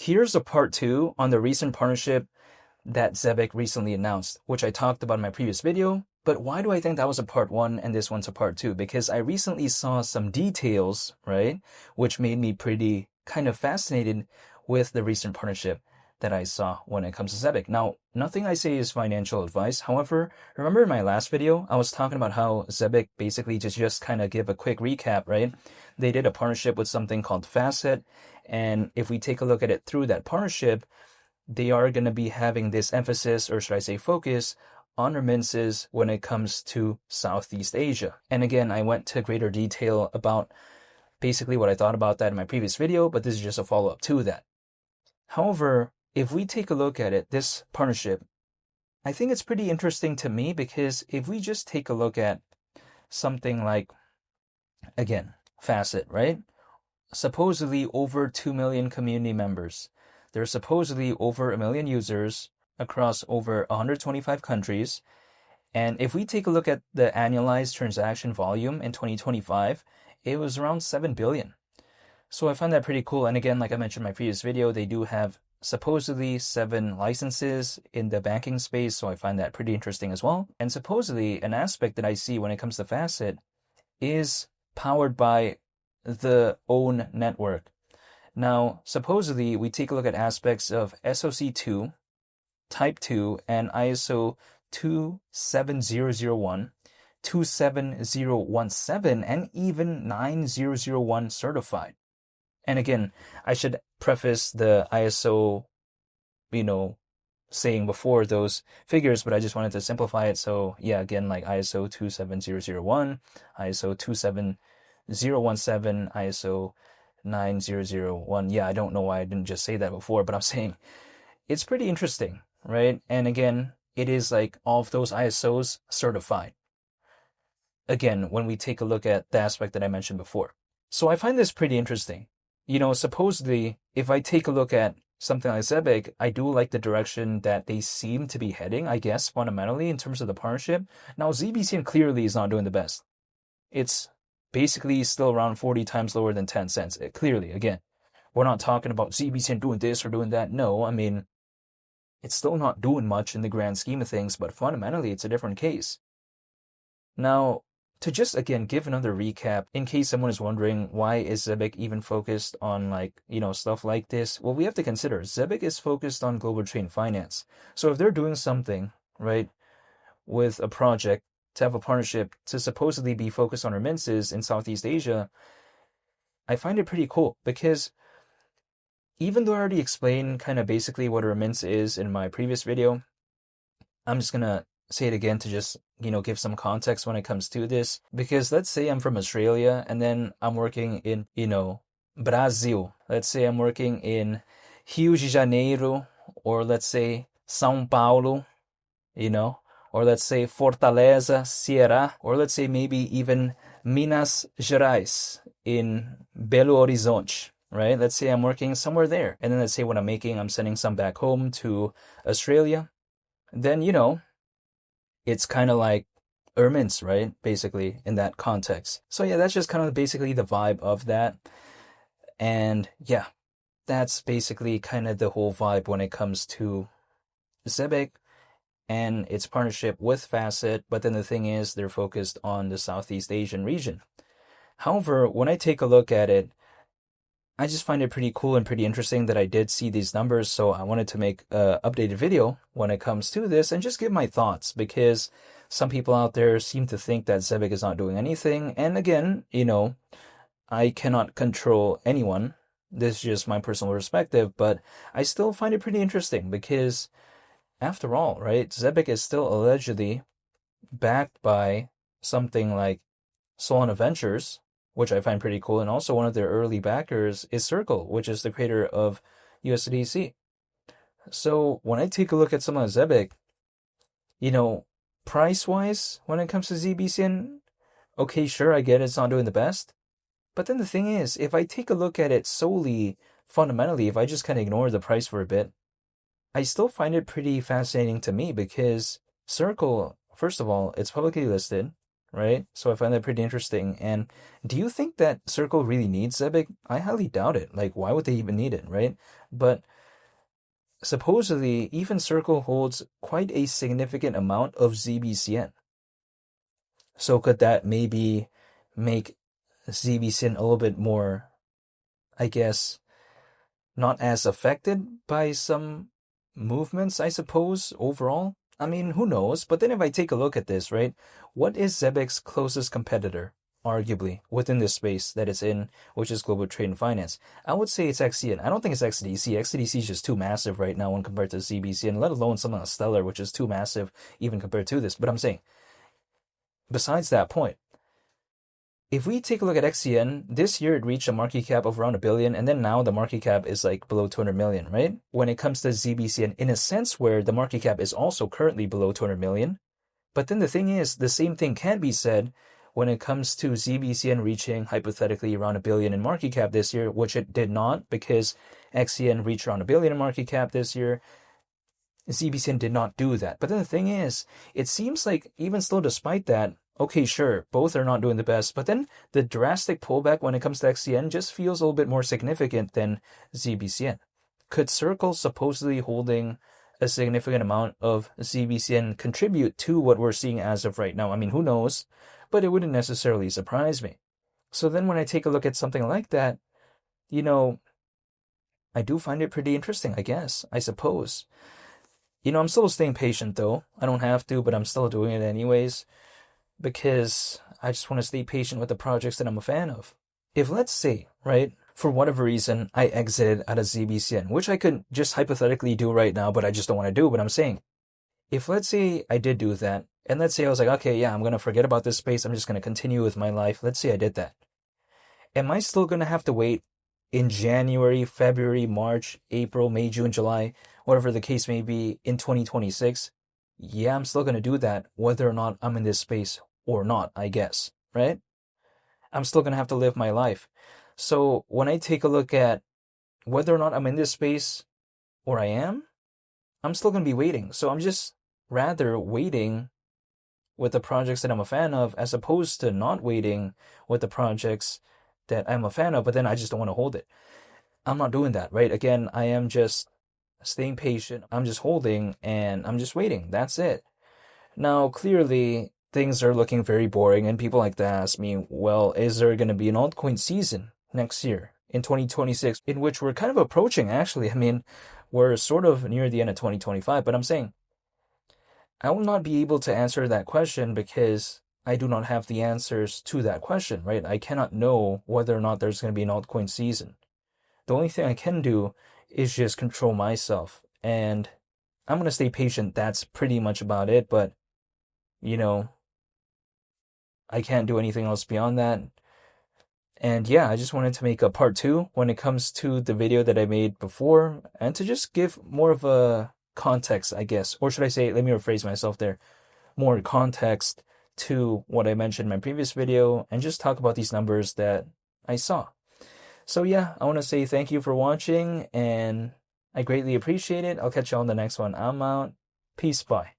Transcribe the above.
here's a part two on the recent partnership that Zebec recently announced, which I talked about in my previous video. But why do I think that was a part one and this one's a part two? Because I recently saw some details, right, which made me pretty kind of fascinated with the recent partnership that I saw when it comes to Zebec. Now, nothing I say is financial advice. However, remember in my last video, I was talking about how Zebec basically just kind of give a quick recap, right? They did a partnership with something called Facet. And if we take a look at it through that partnership, they are going to be having this emphasis, or should I say focus, on remittances when it comes to Southeast Asia. And again, I went to greater detail about basically what I thought about that in my previous video, but this is just a follow-up to that. However, if we take a look at it, this partnership, I think it's pretty interesting to me because if we just take a look at something like, again, Facet, right? Supposedly over 2 million community members. There's supposedly over 1 million users across over 125 countries. And if we take a look at the annualized transaction volume in 2025, it was around 7 billion. So I find that pretty cool. And again, like I mentioned in my previous video, they do have supposedly 7 licenses in the banking space. So I find that pretty interesting as well. And supposedly an aspect that I see when it comes to Facet is powered by the own network. Now, supposedly we take a look at aspects of SOC2, Type 2, and ISO 27001, 27017, and even 9001 certified. And again, I should preface the ISO, saying before those figures, but I just wanted to simplify it. So yeah, again, like ISO 27001, ISO 27017, ISO 9001. Yeah, I don't know why I didn't just say that before, but I'm saying it's pretty interesting, right? And again, it is like all of those ISOs certified. Again, when we take a look at the aspect that I mentioned before. So I find this pretty interesting. Supposedly, if I take a look at something like Zebec, I do like the direction that they seem to be heading, I guess, fundamentally in terms of the partnership. Now, ZBCN clearly is not doing the best. It's basically still around 40 times lower than 10 cents. Clearly, again, we're not talking about ZBCN doing this or doing that. No, I mean, it's still not doing much in the grand scheme of things, but fundamentally, it's a different case. Now, to just, again, give another recap, in case someone is wondering, why is Zebec even focused on, stuff like this? Well, we have to consider, Zebec is focused on global trade and finance. So if they're doing something, right, with a project to have a partnership to supposedly be focused on remittances in Southeast Asia, I find it pretty cool because even though I already explained kind of basically what a remittance is in my previous video, I'm just going to say it again to just, give some context when it comes to this. Because let's say I'm from Australia and then I'm working in, Brazil. Let's say I'm working in Rio de Janeiro, or let's say São Paulo, or let's say Fortaleza, Ceará, or let's say maybe even Minas Gerais in Belo Horizonte, right? Let's say I'm working somewhere there. And then let's say what I'm making, I'm sending some back home to Australia. Then, it's kind of like remittance, right? Basically, in that context. So yeah, that's just kind of basically the vibe of that. And yeah, that's basically kind of the whole vibe when it comes to Zebec and its partnership with Facet. But then the thing is, they're focused on the Southeast Asian region. However, when I take a look at it, I just find it pretty cool and pretty interesting that I did see these numbers. So I wanted to make an updated video when it comes to this and just give my thoughts, because some people out there seem to think that Zebec is not doing anything. And again, I cannot control anyone. This is just my personal perspective, but I still find it pretty interesting because after all, right, Zebec is still allegedly backed by something like Solana Ventures, which I find pretty cool. And also one of their early backers is Circle, which is the creator of USDC. So when I take a look at something like Zebec, price-wise, when it comes to ZBCN, okay, sure, I get it's not doing the best. But then the thing is, if I take a look at it solely, fundamentally, if I just kind of ignore the price for a bit, I still find it pretty fascinating to me because Circle, first of all, it's publicly listed, right? So I find that pretty interesting. And do you think that Circle really needs Zebec? I highly doubt it. Like, why would they even need it, right? But supposedly even Circle holds quite a significant amount of ZBCN. So could that maybe make ZBCN a little bit more, I guess, not as affected by some movements, I suppose, overall? I mean, who knows? But then if I take a look at this, right, what is Zebec's closest competitor, arguably, within this space that it's in, which is global trade and finance? I would say it's XCN. I don't think it's XDC. XDC is just too massive right now when compared to ZBCN, let alone something like Stellar, which is too massive even compared to this. But I'm saying, besides that point, if we take a look at XCN, this year it reached a market cap of around 1 billion, and then now the market cap is like below 200 million, right? When it comes to ZBCN, in a sense where the market cap is also currently below 200 million. But then the thing is, the same thing can be said when it comes to ZBCN reaching hypothetically around 1 billion in market cap this year, which it did not because XCN reached around 1 billion in market cap this year. ZBCN did not do that. But then the thing is, it seems like even still despite that, okay, sure, both are not doing the best, but then the drastic pullback when it comes to XCN just feels a little bit more significant than ZBCN. Could Circle supposedly holding a significant amount of ZBCN contribute to what we're seeing as of right now? I mean, who knows? But it wouldn't necessarily surprise me. So then when I take a look at something like that, you know, I do find it pretty interesting, I guess, I suppose. I'm still staying patient though. I don't have to, but I'm still doing it anyways because I just want to stay patient with the projects that I'm a fan of. If let's say, right, for whatever reason, I exited out of ZBCN, which I could just hypothetically do right now, but I just don't want to do, but I'm saying, if let's say I did do that, and let's say I was like, okay, yeah, I'm going to forget about this space, I'm just going to continue with my life. Let's say I did that. Am I still going to have to wait in January, February, March, April, May, June, July, whatever the case may be in 2026? Yeah, I'm still going to do that, whether or not I'm in this space or not, I guess, right? I'm still going to have to live my life. So when I take a look at whether or not I'm in this space or I am, I'm still going to be waiting. So I'm just rather waiting with the projects that I'm a fan of as opposed to not waiting with the projects that I'm a fan of, but then I just don't want to hold it. I'm not doing that, right? Again, I am just staying patient. I'm just holding and I'm just waiting. That's it. Now, clearly, things are looking very boring, and people like to ask me, well, is there going to be an altcoin season next year in 2026, in which we're kind of approaching, actually? I mean, we're sort of near the end of 2025, but I'm saying I will not be able to answer that question because I do not have the answers to that question, right? I cannot know whether or not there's going to be an altcoin season. The only thing I can do is just control myself, and I'm going to stay patient. That's pretty much about it, but I can't do anything else beyond that. And yeah, I just wanted to make a part two when it comes to the video that I made before and to just give more of a context, I guess. Or should I say, let me rephrase myself there, more context to what I mentioned in my previous video and just talk about these numbers that I saw. So yeah, I want to say thank you for watching and I greatly appreciate it. I'll catch you on the next one. I'm out. Peace. Bye.